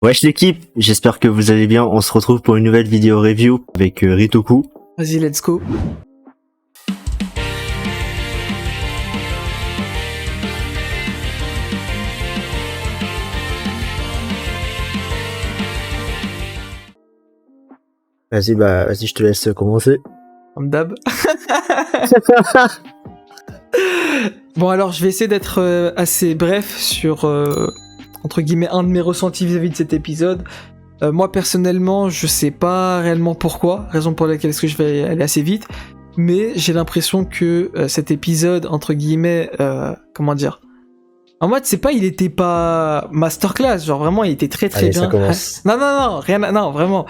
Wesh l'équipe, j'espère que vous allez bien. On se retrouve pour une nouvelle vidéo review avec Ritoku. Vas-y, let's go. Vas-y, je te laisse commencer. Comme d'hab. Bon, alors, je vais essayer d'être assez bref sur, entre guillemets, un de mes ressentis vis-à-vis de cet épisode. Moi, personnellement, je sais pas réellement pourquoi, raison pour laquelle est-ce que je vais aller assez vite, mais j'ai l'impression que cet épisode, entre guillemets, comment dire, en mode, c'est pas, il était pas masterclass, genre vraiment, il était très Allez, bien. ça commence. Non, non, vraiment,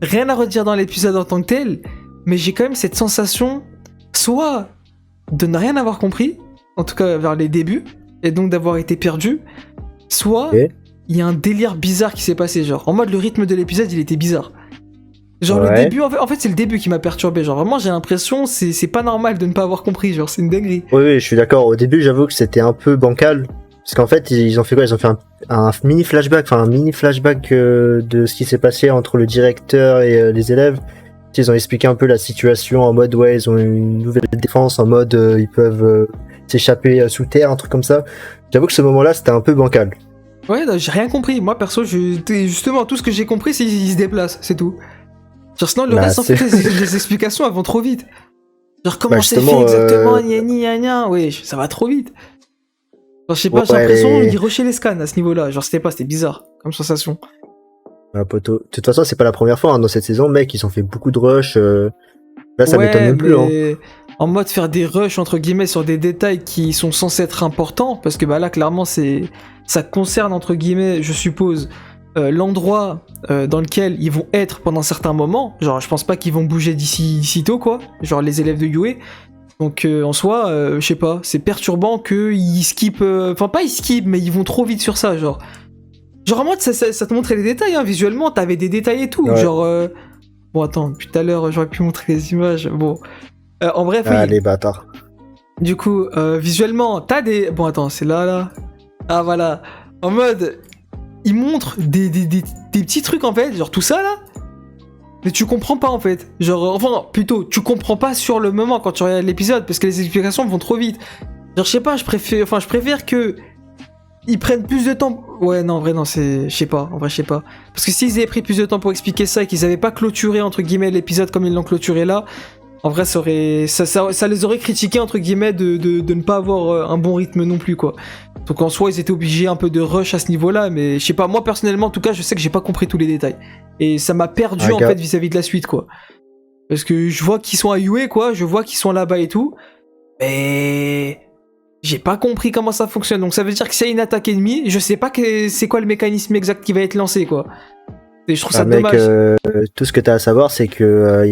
rien à redire dans l'épisode en tant que tel, mais j'ai quand même cette sensation, soit de ne rien avoir compris, en tout cas vers les débuts, et donc d'avoir été perdu, soit Ok. il y a un délire bizarre qui s'est passé, genre en mode le rythme de l'épisode il était bizarre. Genre le Ouais. début, en fait c'est le début qui m'a perturbé, genre vraiment j'ai l'impression c'est pas normal de ne pas avoir compris, genre c'est une dinguerie. Oui, je suis d'accord. Au début, j'avoue que c'était un peu bancal. Parce qu'en fait, ils ont fait quoi? Ils ont fait un mini flashback, de ce qui s'est passé entre le directeur et les élèves. Ils ont expliqué un peu la situation en mode, ouais, ils ont une nouvelle défense, en mode, ils peuvent s'échapper sous terre, un truc comme ça. J'avoue que ce moment-là, c'était un peu bancal. Ouais, non, j'ai rien compris, moi perso, justement tout ce que j'ai compris c'est qu'ils se déplacent, c'est tout. Genre sinon le Bah, reste en fait c'est- les explications elles vont trop vite. Genre comment Bah, c'est fait justement, exactement, gna gna, ouais, ça va trop vite. Genre je sais pas, j'ai ouais, l'impression mais... qu'ils rushaient les scans à ce niveau-là, genre c'était bizarre comme sensation. Ah, poteau. De toute façon, c'est pas la première fois hein, dans cette saison, mec. Ils ont fait beaucoup de rush. Là, ça m'étonne Ouais, même plus. Hein. mais en mode faire des rushs entre guillemets sur des détails qui sont censés être importants, parce que bah là clairement ça concerne entre guillemets, je suppose, l'endroit dans lequel ils vont être pendant certains moments. Genre je pense pas qu'ils vont bouger d'ici tôt quoi, genre les élèves de Yue. Donc en soi, je sais pas, c'est perturbant qu'ils skippent, enfin pas ils skippent, mais ils vont trop vite sur ça, genre. Genre en mode ça te montrait les détails, hein, visuellement t'avais des détails et tout, Ouais. genre. Bon attends, depuis tout à l'heure j'aurais pu montrer les images, bon. En bref, oui. Ah, les bâtards. Du coup, visuellement, t'as des... Bon, attends, c'est là. Ah, voilà. En mode, ils montrent des petits trucs, en fait, genre tout ça, là. Mais tu comprends pas, en fait. Genre, enfin, plutôt, tu comprends pas sur le moment quand tu regardes l'épisode, parce que les explications vont trop vite. Genre, je sais pas, je préfère que... Ils prennent plus de temps... Ouais, non, en vrai, non, c'est... Je sais pas, en vrai, je sais pas. Parce que s'ils avaient pris plus de temps pour expliquer ça et qu'ils avaient pas clôturé, entre guillemets, l'épisode comme ils l'ont clôturé là... En vrai, ça les aurait critiqués, entre guillemets, de ne pas avoir un bon rythme non plus, quoi. Donc en soi, ils étaient obligés un peu de rush à ce niveau-là, mais je sais pas, moi personnellement, en tout cas, je sais que j'ai pas compris tous les détails. Et ça m'a perdu, Ah, en fait, vis-à-vis de la suite, quoi. Parce que je vois qu'ils sont à UA, quoi, je vois qu'ils sont là-bas et tout, mais... J'ai pas compris comment ça fonctionne, donc ça veut dire que s'il y a une attaque ennemie, je sais pas c'est quoi le mécanisme exact qui va être lancé, quoi. Et je trouve ça mec, dommage. tout ce que t'as à savoir, c'est que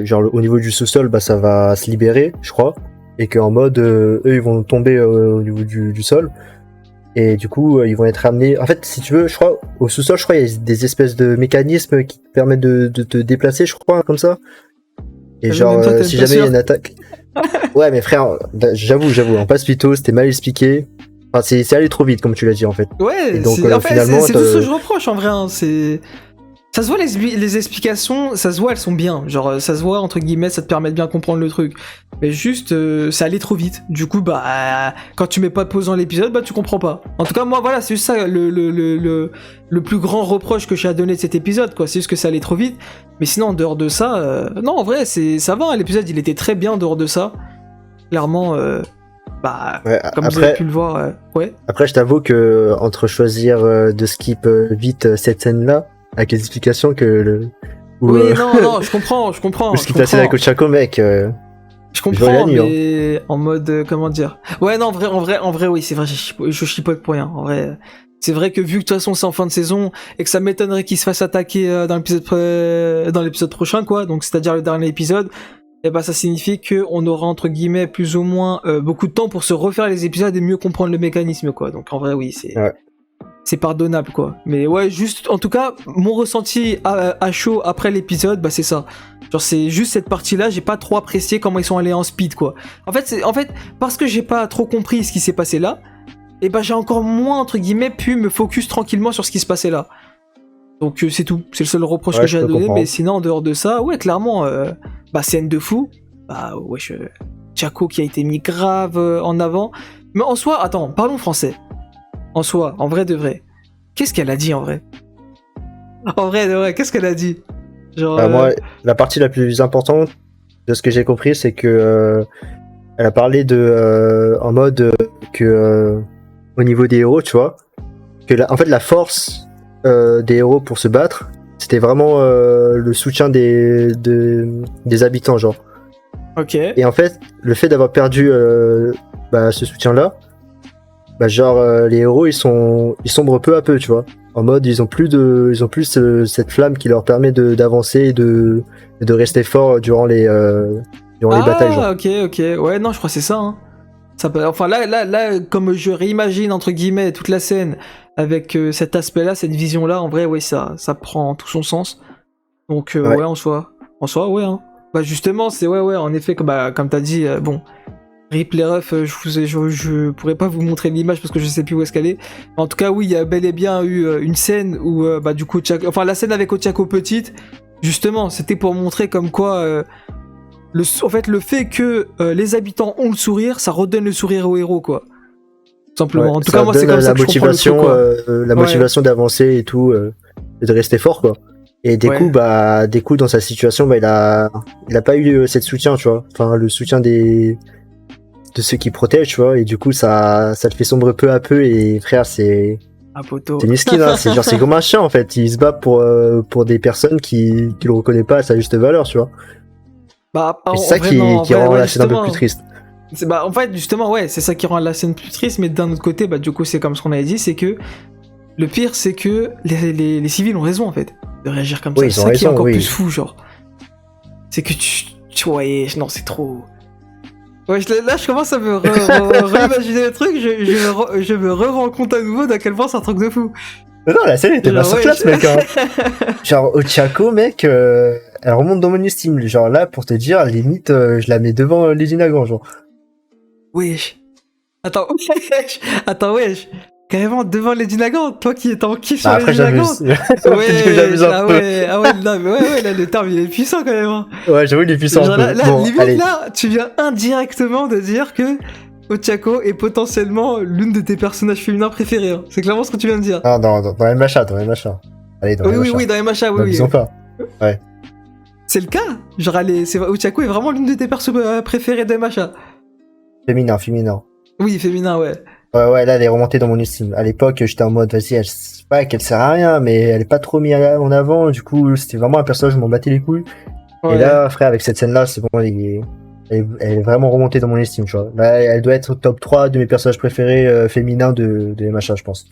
genre, au niveau du sous-sol, bah, ça va se libérer, je crois. Et qu'en mode, eux, ils vont tomber au niveau du sol. Et du coup, ils vont être ramenés. En fait, si tu veux, je crois, au sous-sol, je crois, il y a des espèces de mécanismes qui te permettent de te déplacer, je crois, comme ça. Et T'as vu, genre, même toi, t'es si pas jamais il y a sûr. une attaque. Ouais, mais frère, j'avoue, en passe pito, c'était mal expliqué. Enfin, c'est allé trop vite, comme tu l'as dit, en fait. Ouais, Et donc, en fait, finalement, c'est tout ce que je reproche en vrai. Hein, ça se voit les explications, ça se voit, elles sont bien. Genre, ça se voit entre guillemets, ça te permet de bien comprendre le truc. Mais juste, ça allait trop vite. Du coup, bah, quand tu mets pas de pause dans l'épisode, bah, tu comprends pas. En tout cas, moi, voilà, c'est juste ça le plus grand reproche que j'ai à donner de cet épisode, quoi. C'est juste que ça allait trop vite. Mais sinon, en dehors de ça, non, en vrai, ça va. L'épisode, il était très bien en dehors de ça. Clairement, bah, ouais, comme vous avez pu le voir, ouais. Après, je t'avoue que entre choisir de skip vite cette scène-là, avec les explications Oui, non, je comprends. ou ce qui passait avec Ochako, mec. Je J'aurais comprends, la nuit, mais en mode, comment dire. Ouais, non, en vrai, oui, c'est vrai, je chipote pour rien. En vrai, c'est vrai que vu que de toute façon c'est en fin de saison et que ça m'étonnerait qu'il se fasse attaquer dans l'épisode prochain, quoi. Donc, c'est-à-dire le dernier épisode. Et bah, ça signifie que on aura entre guillemets plus ou moins beaucoup de temps pour se refaire les épisodes et mieux comprendre le mécanisme, quoi. Donc, en vrai, oui, Ouais. c'est pardonnable, quoi. Mais ouais, juste, en tout cas, mon ressenti à chaud après l'épisode, bah c'est ça. Genre, c'est juste cette partie-là, j'ai pas trop apprécié comment ils sont allés en speed, quoi. En fait, parce que j'ai pas trop compris ce qui s'est passé là, et bah j'ai encore moins, entre guillemets, pu me focus tranquillement sur ce qui se passait là. Donc c'est tout, c'est le seul reproche Ouais, que je j'ai à peux donner, comprendre. mais sinon en dehors de ça, ouais clairement, scène de fou, Chaco qui a été mis grave en avant, mais en soi, attends, parlons français, en soi, en vrai de vrai, qu'est-ce qu'elle a dit en vrai? En vrai de vrai, qu'est-ce qu'elle a dit? Genre, Moi, la partie la plus importante de ce que j'ai compris, c'est que elle a parlé de en mode que au niveau des héros, tu vois, que en fait la force des héros pour se battre, c'était vraiment le soutien des habitants, genre. ok. Et en fait, le fait d'avoir perdu ce soutien-là, genre les héros ils sombrent peu à peu, tu vois. En mode ils ont plus cette flamme qui leur permet d'avancer et de rester fort durant les batailles, genre. Ok, ouais, non, je crois que c'est ça, hein. Ça peut... Enfin là, comme je réimagine entre guillemets toute la scène avec cet aspect-là, cette vision-là, en vrai, ouais, ça prend tout son sens. Donc Ouais. ouais, en soi, ouais, hein. Bah justement, c'est ouais, en effet, comme t'as dit, bon, rip les refs, je pourrais pas vous montrer l'image parce que je sais plus où est-ce qu'elle est. Mais en tout cas, oui, il y a bel et bien eu une scène où, du coup, la scène avec Ochako petite, justement, c'était pour montrer comme quoi. En fait, le fait que les habitants ont le sourire, ça redonne le sourire aux héros, quoi. Tout simplement. Ouais, En tout ça cas, moi, c'est donne comme ça la que je comprends le truc, motivation, quoi. la motivation d'avancer et tout, et de rester fort, quoi. Et des Ouais. coups, dans sa situation, il a pas eu cette soutien, tu vois. Enfin, le soutien de ceux qui protègent, tu vois. Et du coup, ça le fait sombrer peu à peu. Et frère, c'est Un poteau. miskin, hein. C'est comme un chien, en fait. Il se bat pour des personnes qui le reconnaissent pas à sa juste valeur, tu vois. Bah, Et en c'est ça vrai, qui non, en vrai, rend ouais, la scène un peu plus justement. triste. En fait, justement, ouais, c'est ça qui rend la scène plus triste, mais d'un autre côté, du coup, c'est comme ce qu'on avait dit, c'est que le pire, c'est que les civils ont raison, en fait, de réagir comme ça. Oui, ils C'est ont ça qui est raison, encore oui. plus fou, genre. C'est que ouais, non, c'est trop. Ouais, là, je commence à me réimaginer le truc, je me rends compte à nouveau d'à quel point c'est un truc de fou. Non, la scène était Genre, masterclass, mec, hein. Genre, Ochako, mec, elle remonte dans mon estime. Genre, là, pour te dire, limite, je la mets devant Lady Nagan, genre. Wesh. Attends, wesh. Carrément devant Lady Nagan, toi qui es en kiff sur Après, Lady Nagan. j'abuse. Peut-être que j'abuse un peu. Non, mais ouais, là, le terme, il est puissant quand même. Hein. Ouais, j'avoue, il est puissant Genre, un peu. Bon, limite, allez. là, tu viens indirectement de dire que Ochako est potentiellement l'une de tes personnages féminins préférés. Hein. C'est clairement ce que tu viens de dire. Non, dans les machins, Allez, dans les machins. Oui, dans les machas, oui. N'abusons pas. Ouais. C'est le cas. Genre, Ochako est vraiment l'une de tes persos préférés des machas. Féminin. Oui, féminin, ouais. Ouais, là, elle est remontée dans mon estime. À l'époque, j'étais en mode, vas-y, c'est pas qu'elle sert à rien, mais elle est pas trop mise en avant. Du coup, c'était vraiment un personnage, je m'en battais les couilles. Ouais. Et là, frère, avec cette scène-là, c'est bon, elle est vraiment remontée dans mon estime, tu vois. Là, elle doit être au top 3 de mes personnages préférés féminins de MHA, je pense.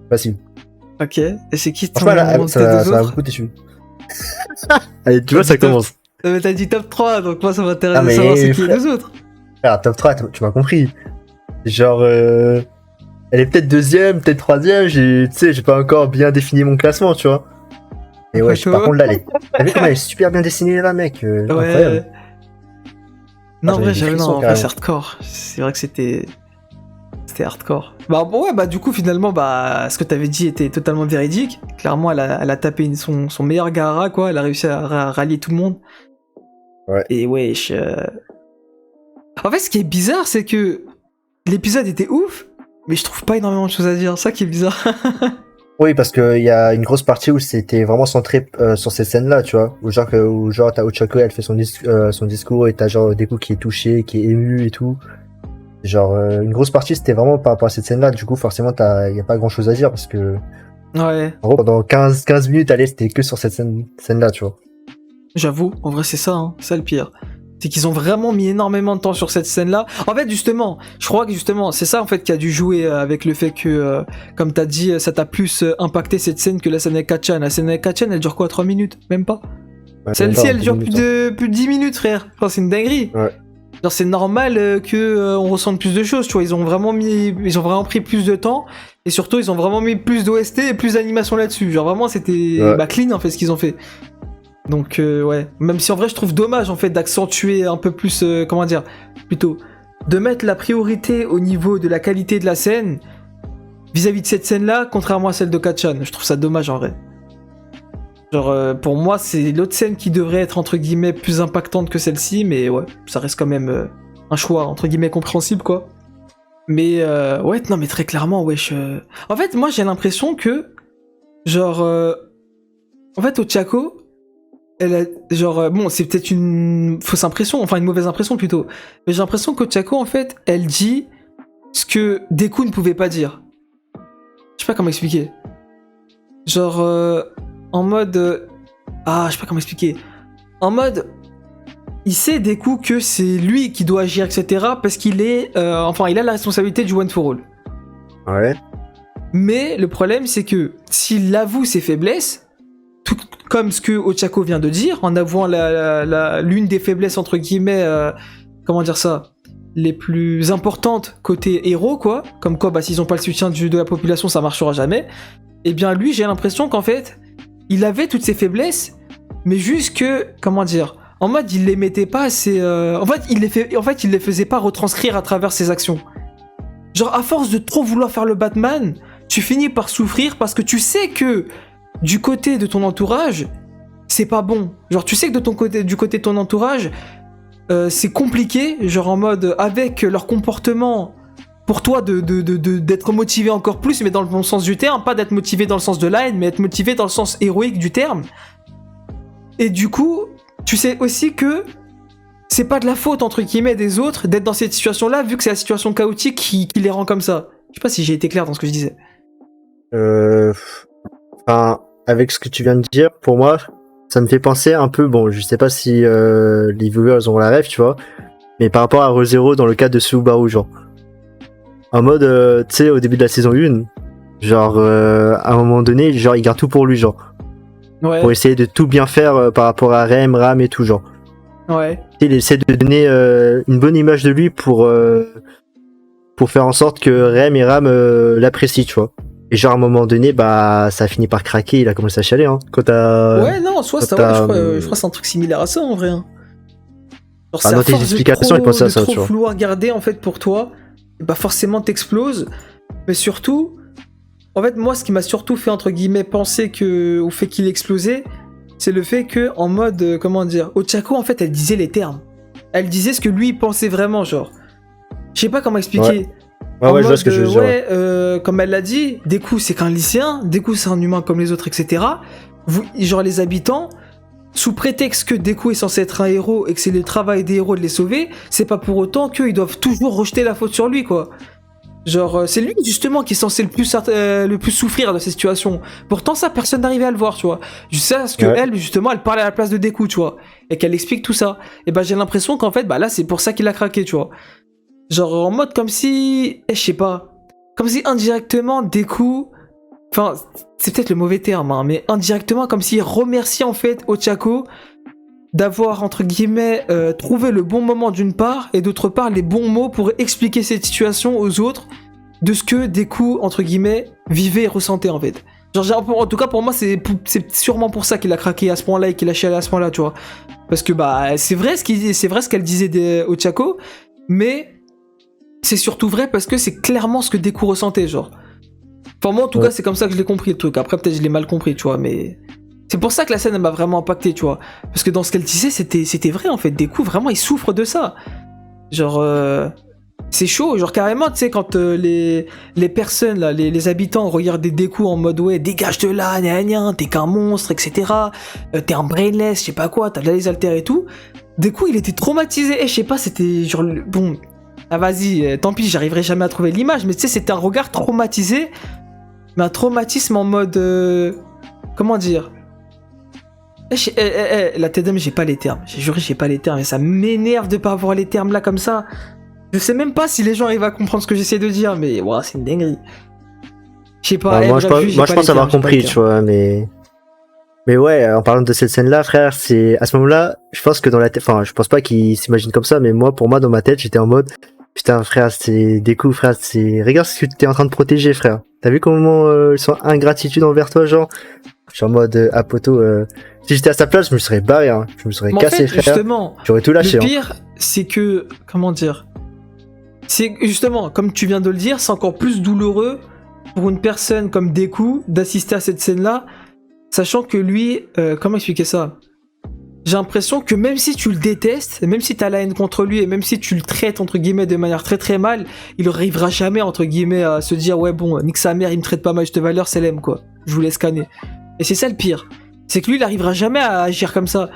Facile. Ok. Et c'est qui ton Franchement, là, tête ça des va autres beaucoup déçu. Allez, tu vois, ça commence. Mais t'as dit top 3, donc moi ça m'intéresse Ah, de mais savoir c'est qui les frère- deux autres. Frère, top 3, tu m'as compris. Genre, elle est peut-être deuxième, peut-être troisième, tu sais, j'ai pas encore bien défini mon classement, tu vois. Et ouais, par contre, là, t'as vu comment elle est super bien dessinée, là, mec. Incroyable. Non, en j'avais vrai, des j'avais frissons, non, en vrai, carrément. c'est hardcore. C'est vrai que c'était hardcore. Bah bon, ouais, du coup, finalement, ce que t'avais dit était totalement véridique. Clairement, elle a tapé son meilleur Gaara, quoi. Elle a réussi à rallier tout le monde. Ouais. Et wesh. En fait, ce qui est bizarre, c'est que l'épisode était ouf, mais je trouve pas énormément de choses à dire. Ça qui est bizarre. Oui, parce qu'il y a une grosse partie où c'était vraiment centré sur ces scènes-là, tu vois. Où genre t'as Ochako, elle fait son discours et t'as genre Deku qui est touché, qui est ému et tout. Genre, une grosse partie c'était vraiment par rapport à cette scène-là. Du coup, forcément, y a pas grand-chose à dire parce que, Ouais. en gros, pendant 15 minutes, allez, c'était que sur cette scène-là, tu vois. J'avoue, en vrai c'est ça, hein, c'est ça le pire. C'est qu'ils ont vraiment mis énormément de temps sur cette scène-là. En fait, justement, je crois que justement, c'est ça en fait qui a dû jouer avec le fait que, comme t'as dit, ça t'a plus impacté cette scène que la scène avec Kachan. La scène avec Kachan, elle dure quoi, 3 minutes? Même pas. Ouais, Celle-ci, même elle pas, dure 10 plus minutes, de 10 minutes, frère. Enfin, c'est une dinguerie. Ouais. Genre, c'est normal que on ressente plus de choses, tu vois. Ils ont vraiment pris plus de temps. Et surtout, ils ont vraiment mis plus d'OST et plus d'animation là-dessus. Genre, vraiment, c'était clean, en fait, ce qu'ils ont fait. Donc ouais, même si en vrai je trouve dommage en fait d'accentuer un peu plus, comment dire, plutôt de mettre la priorité au niveau de la qualité de la scène vis-à-vis de cette scène-là, contrairement à celle de Kachan. Je trouve ça dommage en vrai. Genre, pour moi, c'est l'autre scène qui devrait être, entre guillemets, plus impactante que celle-ci, mais ouais, ça reste quand même un choix, entre guillemets, compréhensible, quoi. Mais, ouais, non, mais très clairement, wesh. En fait, moi, j'ai l'impression que, genre, en fait, Ochako, elle a, genre, bon, c'est peut-être une fausse impression, enfin, une mauvaise impression, plutôt. Mais j'ai l'impression qu'Ochako, en fait, elle dit ce que Deku ne pouvait pas dire. Je sais pas comment expliquer. Genre, en mode... je sais pas comment expliquer. En mode... Il sait Deku que c'est lui qui doit agir, etc. Parce qu'il est... enfin, il a la responsabilité du One for All. Ouais. Mais le problème, c'est que s'il avoue ses faiblesses, tout comme ce que Ochako vient de dire, en avouant l'une des faiblesses, entre guillemets... comment dire ça, les plus importantes côté héros, quoi. Comme quoi, bah, s'ils ont pas le soutien de la population, ça marchera jamais. Et bien lui, j'ai l'impression qu'en fait, il avait toutes ses faiblesses, mais juste que, comment dire, en mode il les mettait pas assez... En fait, il les faisait pas retranscrire à travers ses actions. Genre, à force de trop vouloir faire le Batman, tu finis par souffrir parce que tu sais que du côté de ton entourage, c'est pas bon. Genre, tu sais que du côté de ton entourage, c'est compliqué, genre en mode, avec leur comportement... pour toi d'être motivé encore plus, mais dans le bon sens du terme, pas d'être motivé dans le sens de la haine, mais être motivé dans le sens héroïque du terme. Et du coup, tu sais aussi que c'est pas de la faute, entre guillemets, des autres d'être dans cette situation-là, vu que c'est la situation chaotique qui les rend comme ça. Je sais pas si j'ai été clair dans ce que je disais. Enfin, avec ce que tu viens de dire, pour moi, ça me fait penser un peu, bon, je sais pas si les viewers ont la rêve, tu vois, mais par rapport à ReZero dans le cas de Subaru, genre. En mode, tu sais, au début de la saison 1, genre, à un moment donné, genre, il garde tout pour lui, genre. Ouais. Pour essayer de tout bien faire par rapport à Ram et tout, genre. Ouais. Il essaie de donner une bonne image de lui pour faire en sorte que Rem et Ram l'apprécient, tu vois. Et genre, à un moment donné, bah, ça a fini par craquer, il a commencé à chialer, hein. Ouais, non, en soi, je crois que c'est un truc similaire à ça, en vrai. Hein. Genre, c'est dans à tes force explications, il pensait à ça, de tu trop vois. vouloir garder, en fait, pour toi, bah forcément t'exploses. Mais surtout, en fait, moi, ce qui m'a surtout fait, entre guillemets, penser au fait qu'il explosait, c'est le fait que, en mode, comment dire, Ochako, en fait, elle disait les termes. Elle disait ce que lui pensait vraiment, genre. Je sais pas comment expliquer. Ouais, je vois ce que je veux dire. Comme elle l'a dit, Deku, c'est qu'un lycéen, Deku, c'est un humain comme les autres, etc. Genre, les habitants, sous prétexte que Deku est censé être un héros et que c'est le travail des héros de les sauver, c'est pas pour autant qu'ils doivent toujours rejeter la faute sur lui, quoi. Genre, c'est lui justement qui est censé le plus souffrir de ces situations. Pourtant, ça, personne n'arrivait à le voir, tu vois. Je sais parce que elle, justement, elle parlait à la place de Deku, tu vois, et qu'elle explique tout ça. Et bah, j'ai l'impression qu'en fait, bah là, c'est pour ça qu'il a craqué, tu vois. Genre, en mode comme si, je sais pas, comme si indirectement Deku, enfin, c'est peut-être le mauvais terme, hein, mais indirectement, comme s'il remerciait en fait Ochako d'avoir, entre guillemets, trouvé le bon moment d'une part, et d'autre part, les bons mots pour expliquer cette situation aux autres de ce que Deku, entre guillemets, vivait et ressentait, en fait. Genre, en tout cas, pour moi, c'est sûrement pour ça qu'il a craqué à ce point-là et qu'il a chialé à ce point-là, tu vois. Parce que, bah, c'est vrai ce qu'elle disait Ochako, mais c'est surtout vrai parce que c'est clairement ce que Deku ressentait, genre. Enfin, moi, en tout cas, c'est comme ça que je l'ai compris, le truc. Après, peut-être je l'ai mal compris, tu vois, mais... C'est pour ça que la scène, elle m'a vraiment impacté, tu vois. Parce que dans ce qu'elle disait, c'était vrai, en fait. Deku, vraiment, il souffre de ça. Genre, c'est chaud. Genre, carrément, tu sais, quand les personnes, là, les habitants regardaient Deku en mode, ouais, dégage de là, gna, t'es qu'un monstre, etc. T'es un brainless, je sais pas quoi, t'as de la lésaltère et tout. Deku, il était traumatisé. Et je sais pas, c'était genre, bon... Ah, vas-y, tant pis, j'arriverai jamais à trouver l'image, mais tu sais, c'était un regard traumatisé. Mais un traumatisme en mode... comment dire, la TDM, j'ai pas les termes. J'ai juré, j'ai pas les termes. Et ça m'énerve de pas avoir les termes là comme ça. Je sais même pas si les gens arrivent à comprendre ce que j'essaie de dire, mais wow, c'est une dinguerie. Je sais pas. Moi, je pense avoir compris, tu vois, mais ouais, en parlant de cette scène-là, frère, c'est à ce moment-là, je pense que dans la tête, enfin, je pense pas qu'il s'imagine comme ça, mais moi, pour moi, dans ma tête, j'étais en mode, putain, frère, c'est des coups, frère, regarde ce que t'es en train de protéger, frère. T'as vu comment ils sont ingratitude envers toi, genre? Je suis en mode, Apoto, si j'étais à sa place, je me serais barré, hein. Je me serais cassé, en fait, frère. Justement, j'aurais tout lâché. Le pire, c'est que, comment dire, c'est justement, comme tu viens de le dire, c'est encore plus douloureux pour une personne comme Deku d'assister à cette scène-là, Sachant que lui, comment expliquer ça? J'ai l'impression que même si tu le détestes, même si t'as la haine contre lui, et même si tu le traites, entre guillemets, de manière très très mal, il arrivera jamais, entre guillemets, à se dire, ouais bon, nique sa mère, il me traite pas mal, juste valeur, c'est l'aime, quoi. Je vous laisse scanner. Et c'est ça le pire. C'est que lui, il arrivera jamais à agir comme ça.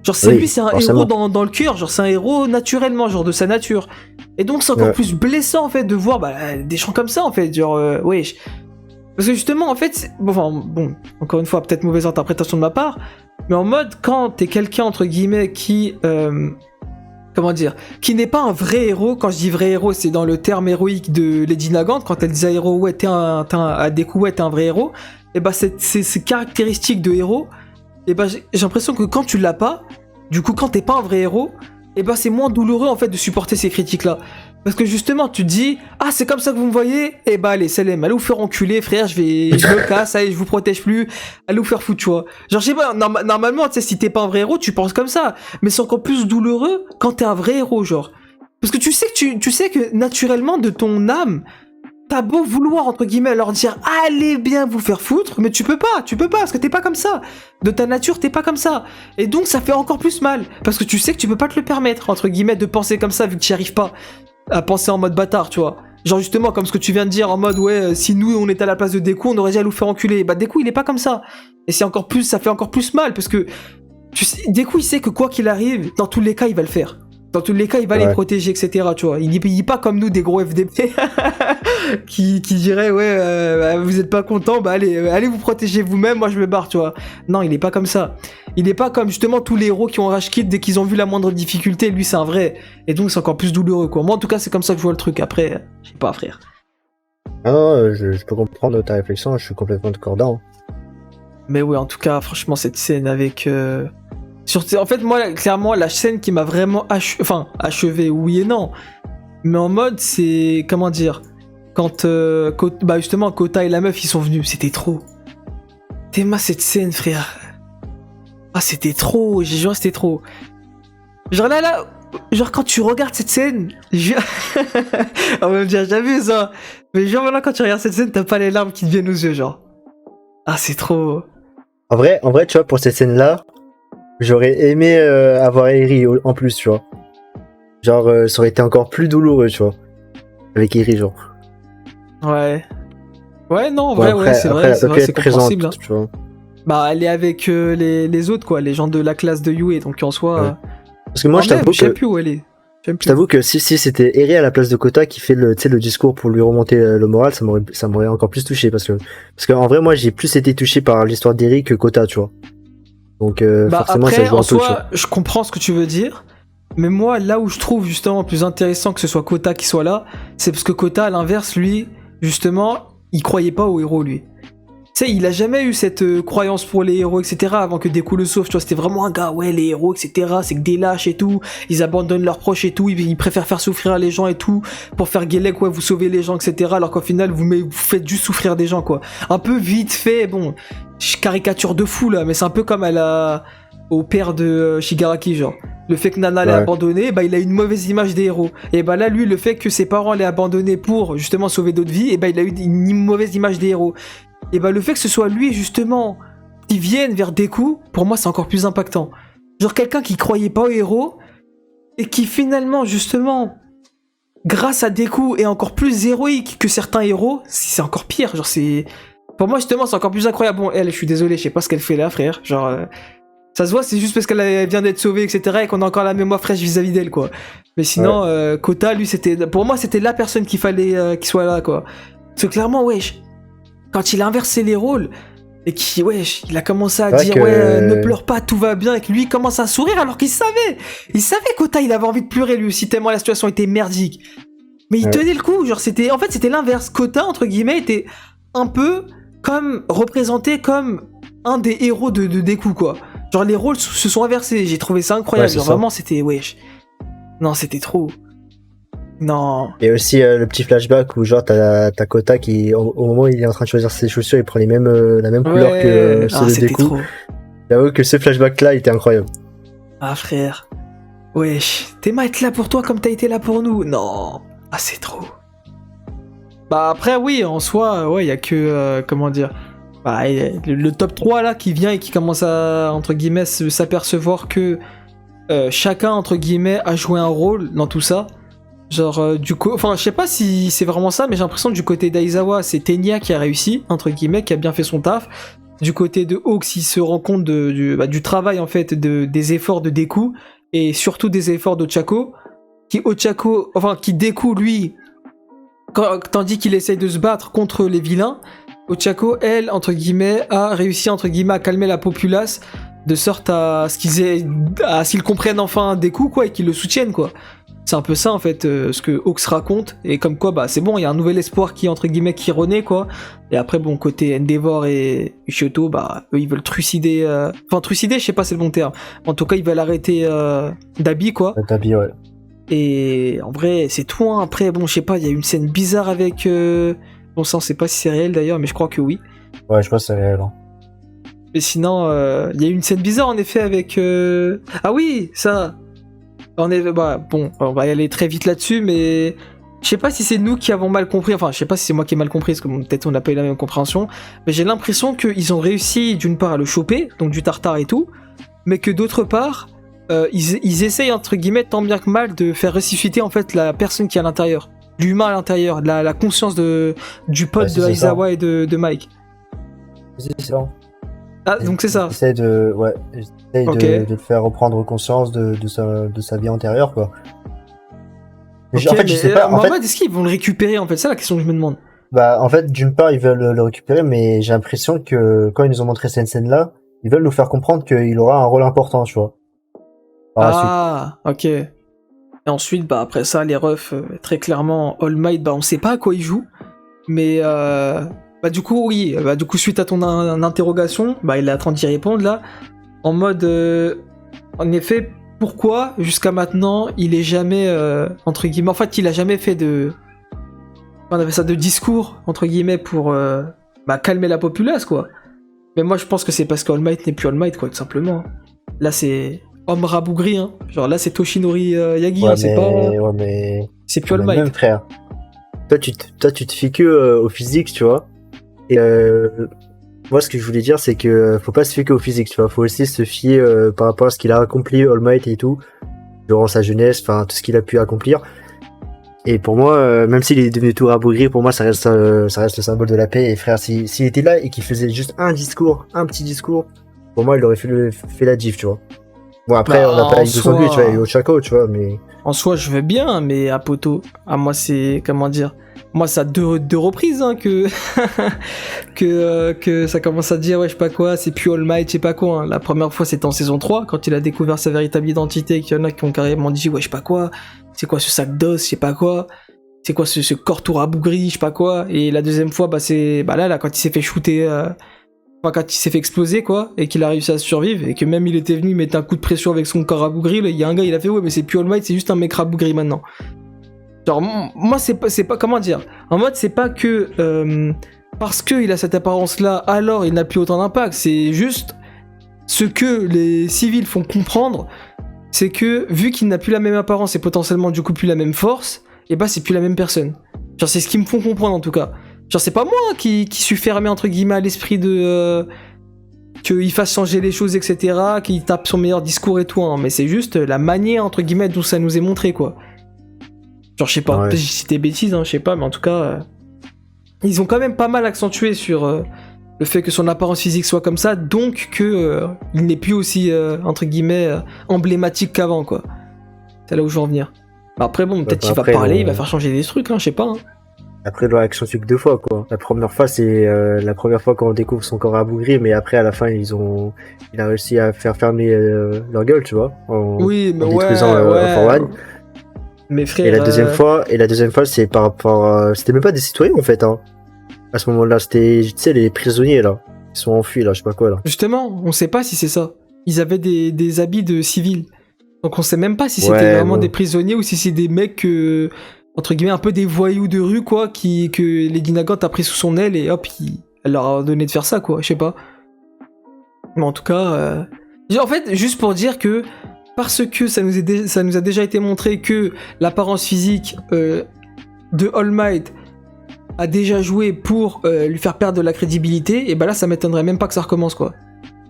Genre, lui, c'est un héros dans le cœur, genre, c'est un héros naturellement, genre, de sa nature. Et donc, c'est encore plus blessant, en fait, de voir des gens comme ça, en fait, genre, wesh. Parce que justement, en fait, bon, encore une fois, peut-être mauvaise interprétation de ma part, mais en mode, quand t'es quelqu'un, entre guillemets, qui n'est pas un vrai héros. Quand je dis vrai héros, c'est dans le terme héroïque de Lady Nagant, quand elle disait héros, ouais, à Deku, ouais, t'es un vrai héros, et bah, ces caractéristiques de héros, et bah, j'ai l'impression que quand tu l'as pas, du coup, quand t'es pas un vrai héros, et bah, c'est moins douloureux, en fait, de supporter ces critiques-là. Parce que justement, tu te dis, ah, c'est comme ça que vous me voyez, et bah, allez, Salem, allez vous faire enculer, frère, je me casse, allez, je vous protège plus, allez vous faire foutre, tu vois. Genre, je sais pas, normalement, tu sais, si t'es pas un vrai héros, tu penses comme ça, mais c'est encore plus douloureux quand t'es un vrai héros, genre. Parce que tu sais que naturellement, de ton âme, t'as beau vouloir, entre guillemets, leur dire, allez bien vous faire foutre, mais tu peux pas, parce que t'es pas comme ça. De ta nature, t'es pas comme ça. Et donc, ça fait encore plus mal, parce que tu sais que tu peux pas te le permettre, entre guillemets, de penser comme ça, vu que tu y arrives pas à penser en mode bâtard, tu vois. Genre justement, comme ce que tu viens de dire, en mode, ouais, si nous, on était à la place de Deku, on aurait déjà à nous faire enculer. Bah, Deku, il est pas comme ça. Et ça fait encore plus mal, parce que, tu sais, Deku, il sait que quoi qu'il arrive, dans tous les cas, il va le faire. Dans tous les cas, il va les protéger, etc. Tu vois. Il est pas comme nous, des gros FDP, qui diraient, ouais, vous êtes pas content, bah allez vous protéger vous-même, moi je me barre, tu vois. Non, il est pas comme ça. Il est pas comme justement tous les héros qui ont rage quit dès qu'ils ont vu la moindre difficulté. Lui, c'est un vrai. Et donc, c'est encore plus douloureux, quoi. Moi, en tout cas, c'est comme ça que je vois le truc. Après, je sais pas, frère. Ah non, je peux comprendre ta réflexion, je suis complètement accordant. Mais ouais, en tout cas, franchement, cette scène avec. En fait, moi, clairement, la scène qui m'a vraiment achevé, oui et non. Mais en mode, c'est. Comment dire? Quand. Justement, Kota et la meuf, ils sont venus. C'était trop. T'aimes cette scène, frère. Ah, c'était trop. J'ai juré, c'était trop. Genre là. Genre, quand tu regardes cette scène. On va me dire, j'ai vu ça. Mais genre, maintenant, quand tu regardes cette scène, t'as pas les larmes qui te viennent aux yeux, genre. Ah, c'est trop. En vrai, tu vois, pour cette scène-là. J'aurais aimé avoir Eri en plus, tu vois. Genre, ça aurait été encore plus douloureux, tu vois. Avec Eri, genre. Ouais. Ouais, non, en vrai, ouais, c'est vrai, c'est compréhensible. Hein. Tu vois. Bah, elle est avec les autres, quoi, les gens de la classe de Yue, donc en soi... Ouais. Parce que moi, je t'avoue que... Je sais plus où elle est. Je t'avoue que si c'était Eri à la place de Kota qui fait le discours pour lui remonter le moral, ça m'aurait encore plus touché, parce que en vrai, moi, j'ai plus été touché par l'histoire d'Eri que Kota, tu vois. Donc forcément après, ça joue un peu. Soi, je comprends ce que tu veux dire, mais moi là où je trouve justement plus intéressant que ce soit Kota qui soit là, c'est parce que Kota à l'inverse, lui, justement, il croyait pas aux héros, lui. Tu sais, il a jamais eu cette croyance pour les héros, etc. avant que Deku le sauve, tu vois, c'était vraiment un gars, ouais, les héros, etc. c'est que des lâches et tout, ils abandonnent leurs proches et tout, ils préfèrent faire souffrir les gens et tout, pour faire Guélec, ouais, vous sauvez les gens, etc. alors qu'au final, vous faites juste souffrir des gens, quoi. Un peu vite fait, bon... caricature de fou là, mais c'est un peu comme au père de Shigaraki, genre. Le fait que Nana l'ait abandonné, bah il a une mauvaise image des héros. Et bah là, lui, le fait que ses parents l'aient abandonné pour justement sauver d'autres vies, et bah il a eu une mauvaise image des héros. Et bah le fait que ce soit lui justement qui vienne vers Deku, pour moi c'est encore plus impactant. Genre quelqu'un qui croyait pas aux héros et qui finalement justement, grâce à Deku, est encore plus héroïque que certains héros. C'est encore pire, genre c'est... Pour moi, justement, c'est encore plus incroyable. Bon, elle, je suis désolé, je sais pas ce qu'elle fait là, frère. Genre, ça se voit, c'est juste parce qu'elle vient d'être sauvée, etc. et qu'on a encore la mémoire fraîche vis-à-vis d'elle, quoi. Mais sinon, Kota, lui, pour moi, c'était la personne qu'il fallait qu'il soit là, quoi. Parce que clairement, wesh, quand il a inversé les rôles, et il a commencé à dire, ne pleure pas, tout va bien, et que lui, il commence à sourire alors qu'il savait. Il savait Kota, il avait envie de pleurer, lui aussi, tellement la situation était merdique. Mais il tenait le coup, genre, c'était l'inverse. Kota, entre guillemets, était un peu... représenté comme un des héros de Deku, quoi. Genre les rôles se sont inversés, j'ai trouvé ça incroyable, genre vraiment c'était non, c'était trop. Non. Et aussi le petit flashback où genre t'as Kota qui au moment où il est en train de choisir ses chaussures, il prend la même couleur que ceux de Deku. Trop. J'avoue que ce flashback là il était incroyable. Ah frère. Wesh, Théma est là pour toi comme t'as été là pour nous. Non. Ah c'est trop. Bah après oui, en soi, il y a que comment dire. bah, le top 3 là qui vient et qui commence à, entre guillemets, s'apercevoir que chacun, entre guillemets, a joué un rôle dans tout ça. Genre, enfin, je sais pas si c'est vraiment ça, mais j'ai l'impression que du côté d'Aizawa, c'est Tenya qui a réussi, entre guillemets, qui a bien fait son taf. Du côté de Hawks, il se rend compte du travail, en fait, des efforts de Deku, et surtout des efforts d'Ochako, qui Deku, lui, tandis qu'il essaye de se battre contre les vilains, Ochako, elle, entre guillemets, a réussi, entre guillemets, à calmer la populace, de sorte à ce qu'ils comprennent enfin Deku, quoi, et qu'ils le soutiennent, quoi. C'est un peu ça, en fait, ce que Hawks raconte, et comme quoi, bah, c'est bon, il y a un nouvel espoir qui, entre guillemets, qui renaît, quoi. Et après, bon, côté Endeavor et Shoto, bah, eux, ils veulent trucider, enfin, trucider, je sais pas, c'est le bon terme. En tout cas, ils veulent arrêter Dabi, quoi. Dabi, ouais. Et en vrai, c'est tout, hein. Après, bon, je sais pas, il y a une scène bizarre avec... Bon, ça, on sait pas si c'est réel, d'ailleurs, mais je crois que oui. Ouais, je crois que c'est réel, hein. Mais sinon, il y a eu une scène bizarre, en effet, avec... Ah oui, ça... Bah, bon, on va y aller très vite là-dessus, mais je sais pas si c'est nous qui avons mal compris, enfin, je sais pas si c'est moi qui ai mal compris, parce que bon, peut-être on n'a pas eu la même compréhension, mais j'ai l'impression qu'ils ont réussi, d'une part, à le choper, donc du tartare et tout, mais que d'autre part, ils essayent, entre guillemets, tant bien que mal, de faire ressusciter, en fait, la personne qui est à l'intérieur, l'humain à l'intérieur, la conscience du pote de Aizawa et de Mike. C'est ça. Ah, donc c'est ça. J'essaie de le faire reprendre conscience de sa vie antérieure, quoi. Mais Okay, en fait, je sais pas. Mohamed, est-ce qu'ils vont le récupérer, en fait? C'est la question que je me demande. Bah, en fait, d'une part, ils veulent le récupérer, mais j'ai l'impression que quand ils nous ont montré cette scène-là, ils veulent nous faire comprendre qu'il aura un rôle important, tu vois. Ok. Et ensuite, bah, après ça, les refs, très clairement, All Might, bah, on sait pas à quoi il joue, mais bah, du coup, oui, bah, du coup, suite à ton interrogation, bah, il est en train d'y répondre, là, en mode, en effet, pourquoi, jusqu'à maintenant, il est jamais, entre guillemets, en fait, il a jamais fait on appelle ça de discours, entre guillemets, pour, bah, calmer la populace, quoi. Mais moi, je pense que c'est parce qu'All Might n'est plus All Might, quoi, tout simplement. Là, c'est homme rabougri, hein. Genre, là, c'est Toshinori Yagi, ouais, hein, c'est pas... Ouais, mais... C'est plus All Might. Même, frère. Toi, tu te fies que au physique, tu vois. Et moi, ce que je voulais dire, c'est que faut pas se fier que au physique, tu vois. Faut aussi se fier par rapport à ce qu'il a accompli, All Might et tout, durant sa jeunesse, enfin, tout ce qu'il a pu accomplir. Et pour moi, même s'il est devenu tout rabougri, pour moi, ça reste le symbole de la paix. Et frère, s'il était là et qu'il faisait juste un petit discours, pour moi, il aurait fait la diff, tu vois. Bon, après, bah, on n'a pas eu besoin de lui, tu vois, il y a eu Ochako, tu vois, mais... En soi, je veux bien, mais à poto. Ah, moi, c'est... Comment dire? Moi, ça a deux reprises, hein, que... que ça commence à dire, ouais, je sais pas quoi, c'est plus All Might, je sais pas quoi. Hein. La première fois, c'était en saison 3, quand il a découvert sa véritable identité, et qu'il y en a qui ont carrément dit, ouais, je sais pas quoi, c'est quoi ce sac d'os, je sais pas quoi, c'est quoi ce corps tout rabougri, je sais pas quoi. Et la deuxième fois, bah, c'est... Bah là, quand il s'est fait shooter... Enfin, quand il s'est fait exploser, quoi, et qu'il a réussi à survivre, et que même il était venu mettre un coup de pression avec son corps rabougri, il y a un gars, il a fait, ouais, mais c'est plus All Might, c'est juste un mec rabougri maintenant. Genre, moi, c'est pas, comment dire, en mode, c'est pas que, parce qu'il a cette apparence-là, alors il n'a plus autant d'impact, c'est juste ce que les civils font comprendre, c'est que, vu qu'il n'a plus la même apparence et potentiellement, du coup, plus la même force, et bah, c'est plus la même personne. Genre, c'est ce qu'ils me font comprendre, en tout cas. Genre, c'est pas moi qui suis fermé, entre guillemets, à l'esprit de... qu'il fasse changer les choses, etc., qu'il tape son meilleur discours et tout, hein, mais c'est juste la manière, entre guillemets, d'où ça nous est montré, quoi. Genre, je sais pas, ouais. peut-être j'ai cité bêtises, hein, je sais pas, mais en tout cas... ils ont quand même pas mal accentué sur le fait que son apparence physique soit comme ça, donc que il n'est plus aussi, entre guillemets, emblématique qu'avant, quoi. C'est là où je veux en venir. Après, bon, peut-être qu'il va parler, il va faire changer des trucs, hein, je sais pas, hein. Après, il doit accentuer que 2 fois, quoi. La première fois, c'est la première fois qu'on découvre son corps rabougri, mais après, à la fin, il a réussi à faire fermer leur gueule, tu vois, oui, mais en détruisant For One. Mais frère, et la deuxième fois, c'est par rapport, c'était même pas des citoyens, en fait, hein. À ce moment-là, c'était, tu sais, les prisonniers, là. Ils sont enfuis, là, je sais pas quoi, là. Justement, on sait pas si c'est ça. Ils avaient des habits de civils. Donc on sait même pas si c'était vraiment des prisonniers ou si c'est des mecs entre guillemets un peu des voyous de rue, quoi, que Lady Nagant a pris sous son aile et hop, elle leur a donné de faire ça, quoi, je sais pas. Mais en tout cas, en fait, juste pour dire que parce que ça nous a déjà été montré que l'apparence physique de All Might a déjà joué pour lui faire perdre de la crédibilité, et bah là ça m'étonnerait même pas que ça recommence quoi.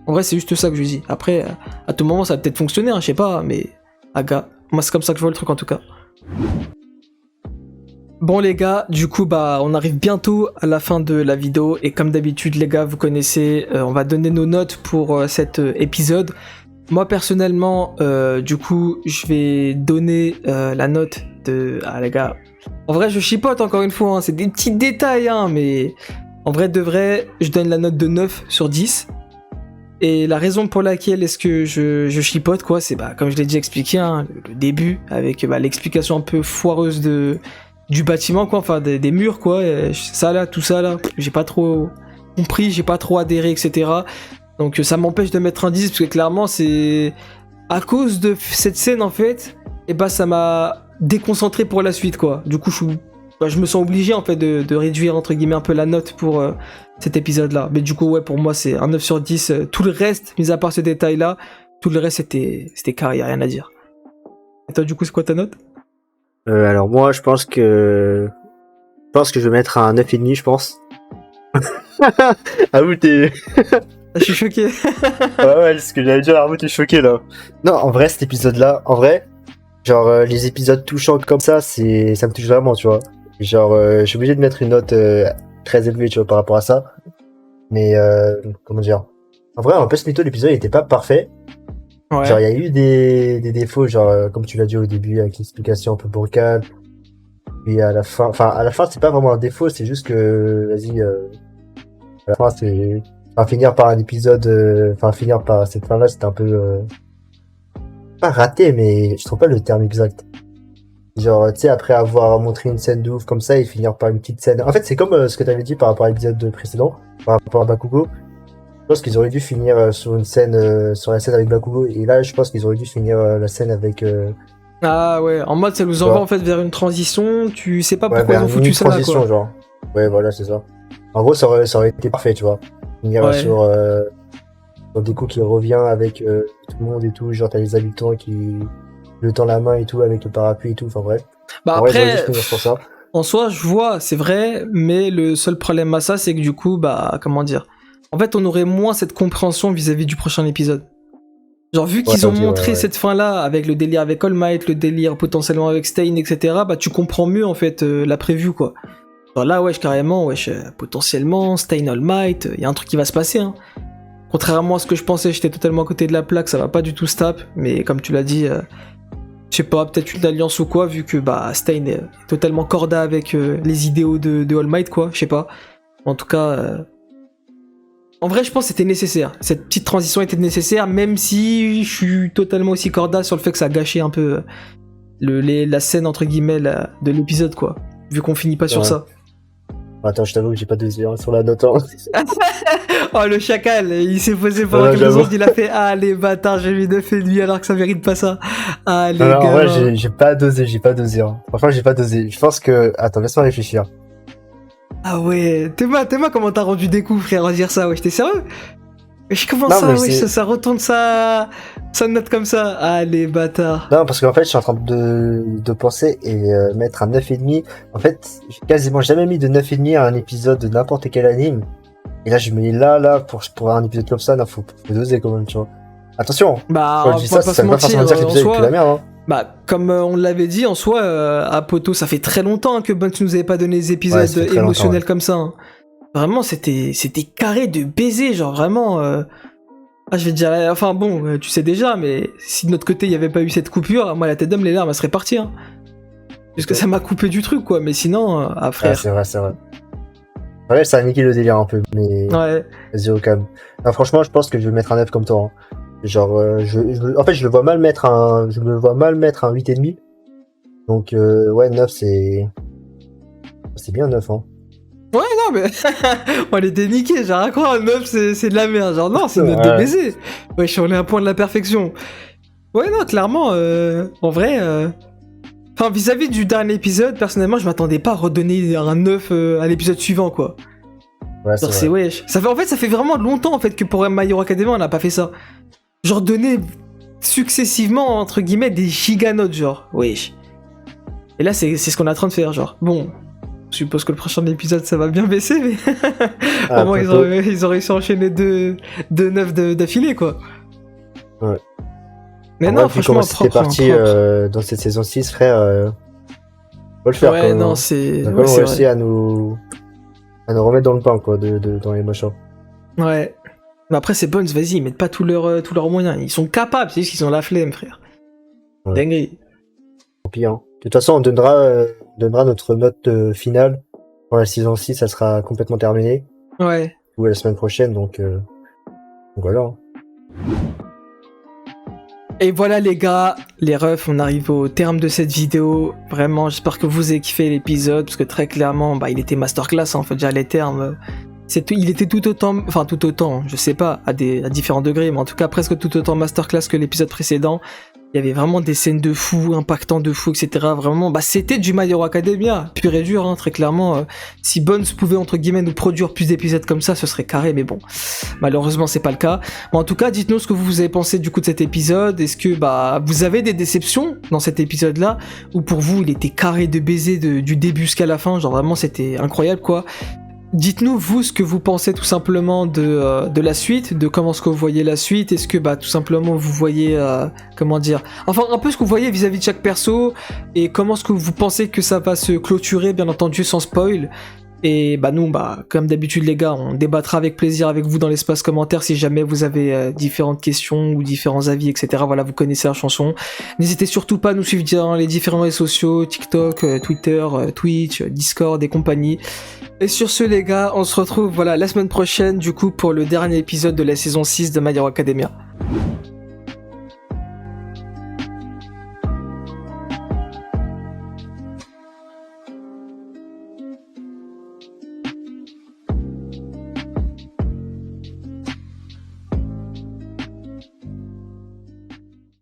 En vrai c'est juste ça que je lui dis. Après à tout moment ça va peut-être fonctionner, je sais pas, mais aga, moi c'est comme ça que je vois le truc en tout cas. Bon les gars, du coup bah on arrive bientôt à la fin de la vidéo et comme d'habitude les gars vous connaissez, on va donner nos notes pour cet épisode. Moi personnellement, du coup je vais donner la note de... Ah les gars, en vrai je chipote encore une fois, c'est des petits détails mais en vrai de vrai je donne la note de 9 sur 10. Et la raison pour laquelle est-ce que je chipote quoi, c'est comme je l'ai déjà expliqué, le début avec l'explication un peu foireuse du bâtiment quoi, enfin des murs quoi, ça là, tout ça là, j'ai pas trop compris, j'ai pas trop adhéré etc. Donc ça m'empêche de mettre un 10 parce que clairement c'est à cause de cette scène en fait, et ça m'a déconcentré pour la suite quoi. Du coup je me sens obligé en fait de réduire entre guillemets un peu la note pour cet épisode là. Mais du coup ouais pour moi c'est un 9 sur 10, tout le reste, mis à part ce détail là, tout le reste c'était carré, y a rien à dire. Et toi du coup c'est quoi ta note? Alors moi je pense que je vais mettre un 9,5 je pense. Ah vous t'es... Je suis choqué. Ouais, ce que j'allais dire, Arnaud, t'es choqué là. Non, en vrai, cet épisode-là, genre, les épisodes touchants comme ça me touche vraiment, tu vois. Genre, je suis obligé de mettre une note très élevée, tu vois, par rapport à ça. Mais, comment dire. En vrai, en plus, mytho, l'épisode, il était pas parfait. Ouais. Genre, il y a eu des défauts, genre, comme tu l'as dit au début, avec l'explication un peu bancale. Puis à la fin, c'est pas vraiment un défaut, c'est juste que, vas-y, à la fin, c'est... finir par un épisode, finir par cette fin-là, c'était un peu... pas raté, mais je trouve pas le terme exact. Genre, tu sais, après avoir montré une scène de ouf comme ça, et finir par une petite scène... En fait, c'est comme ce que t'avais dit par rapport à l'épisode précédent, par rapport à Bakugo. Je pense qu'ils auraient dû finir sur une scène, sur la scène avec Bakugo, et là, je pense qu'ils auraient dû finir la scène avec... Ah ouais, en mode ça nous envoie en fait vers une transition, tu sais pas pourquoi ils ont foutu ça là quoi. Genre. Ouais, voilà, c'est ça. En gros, ça aurait été parfait, tu vois. Finir sur Deku qui revient avec tout le monde et tout, genre t'as les habitants qui le tend la main et tout avec le parapluie et tout, enfin bref. Après, sur ça. En soi je vois, c'est vrai, mais le seul problème à ça c'est que du coup, comment dire, en fait on aurait moins cette compréhension vis-à-vis du prochain épisode. Genre vu qu'ils ont montré cette fin là avec le délire avec All Might, le délire potentiellement avec Stein, etc., tu comprends mieux en fait la preview quoi. Genre là carrément, potentiellement Stein All Might, y a un truc qui va se passer Contrairement à ce que je pensais, j'étais totalement à côté de la plaque, ça va pas du tout se taper, mais comme tu l'as dit, je sais pas, peut-être une alliance ou quoi, vu que Stein est totalement corda avec les idéaux de All Might quoi, je sais pas. En tout cas, en vrai je pense que c'était nécessaire, cette petite transition était nécessaire, même si je suis totalement aussi corda sur le fait que ça a gâché un peu la scène entre guillemets de l'épisode quoi, vu qu'on finit pas sur ça. Attends, je t'avoue que j'ai pas de zéro sur la note. Oh le chacal, il s'est posé pendant quelques secondes, il a fait ah les bâtards, j'ai mis 9,5 alors que ça mérite pas ça. Ah les gars. En vrai j'ai pas dosé. Franchement j'ai pas dosé. Je pense que... Attends, laisse-moi réfléchir. Ah ouais, Théma comment t'as rendu des coups frère à dire ça, t'es sérieux? Comment ça, ça retourne ça note comme ça? Ah les bâtards. Non, parce qu'en fait, je suis en train de penser et mettre un 9,5. En fait, j'ai quasiment jamais mis de 9,5 à un épisode de n'importe quel anime. Et là, je mets là, pour un épisode comme ça, non, faut doser quand même, tu vois. Attention! Quand je dis ça, ça veut pas forcément dire que l'épisode est plus la merde, comme on l'avait dit, en soi, à Poto, ça fait très longtemps que Bunch nous avait pas donné des épisodes émotionnels comme ça. Vraiment, c'était carré de baiser, genre vraiment... je vais te dire... Enfin bon, tu sais déjà, mais si de notre côté, il n'y avait pas eu cette coupure, moi, la tête d'homme, les larmes, elle serait partie. Parce que ça m'a coupé du truc, quoi. Mais sinon, frère... Ouais, c'est vrai. Ouais, ça a niqué le délire un peu, mais... Ouais. Vas-y, au calme. Non, franchement, je pense que je vais mettre un 9 comme toi. Genre, en fait, je me vois mal mettre un 8,5. Donc, ouais, 9, c'est bien 9, Ouais, non, mais on était niqués, genre à quoi 9 c'est de la merde, genre non, c'est une note de baiser. Wesh, on est à un point de la perfection. Ouais, non, clairement, en vrai, enfin, vis-à-vis du dernier épisode, personnellement, je m'attendais pas à redonner un 9 à l'épisode suivant, quoi. Ouais, c'est wesh. Ça fait vraiment longtemps, en fait, que pour My Hero Academia, on n'a pas fait ça. Genre, donner successivement, entre guillemets, des giganotes, genre, wesh. Et là, c'est ce qu'on est en train de faire, genre, bon... Je suppose que le prochain épisode, ça va bien baisser, mais Ah, au moins, plutôt. ils ont réussi à enchaîner deux neufs d'affilée, quoi. Ouais. Mais En non, vrai, vu franchement, comment c'était propre, hein, parti propre. dans cette saison 6, frère, faut le faire quand Ouais, même. non, Hein. c'est... On a quand Ouais, même c'est réussi vrai. à nous remettre dans le pain, quoi, dans les machins. Ouais. Mais après, ces Bones, vas-y, ils mettent pas tous leurs moyens. Ils sont capables, c'est juste qu'ils ont la flemme, frère. Ouais. Dinguerie. Tant pis, hein. De toute façon, on donnera notre note finale. Pour la saison 6, ça sera complètement terminé. Ouais. Ou la semaine prochaine, donc voilà. Hein. Et voilà les gars, les refs, on arrive au terme de cette vidéo. Vraiment, j'espère que vous avez kiffé l'épisode, parce que très clairement, bah, il était masterclass, hein, en fait, déjà les termes. Il était tout autant, je sais pas, à différents degrés, mais en tout cas presque tout autant masterclass que l'épisode précédent. Il y avait vraiment des scènes de fou, impactantes de fou, etc. Vraiment, bah c'était du My Hero Academia, pur et dur, hein, très clairement. Si Bones pouvait, entre guillemets, nous produire plus d'épisodes comme ça, ce serait carré, mais bon, malheureusement, c'est pas le cas. Mais en tout cas, dites-nous ce que vous avez pensé du coup de cet épisode. Est-ce que bah vous avez des déceptions dans cet épisode-là, ou pour vous, il était carré de baiser du début jusqu'à la fin, genre vraiment, c'était incroyable, quoi. Dites-nous vous ce que vous pensez tout simplement de la suite, de comment est-ce que vous voyez la suite, est-ce que bah tout simplement vous voyez comment dire, enfin un peu ce que vous voyez vis-à-vis de chaque perso et comment est-ce que vous pensez que ça va se clôturer bien entendu sans spoil. Et bah nous bah comme d'habitude les gars on débattra avec plaisir avec vous dans l'espace commentaire si jamais vous avez différentes questions ou différents avis etc. Voilà vous connaissez la chanson. N'hésitez surtout pas à nous suivre dans les différents réseaux sociaux, TikTok, Twitter, Twitch, Discord et compagnie. Et sur ce les gars, on se retrouve voilà la semaine prochaine du coup pour le dernier épisode de la saison 6 de My Hero Academia.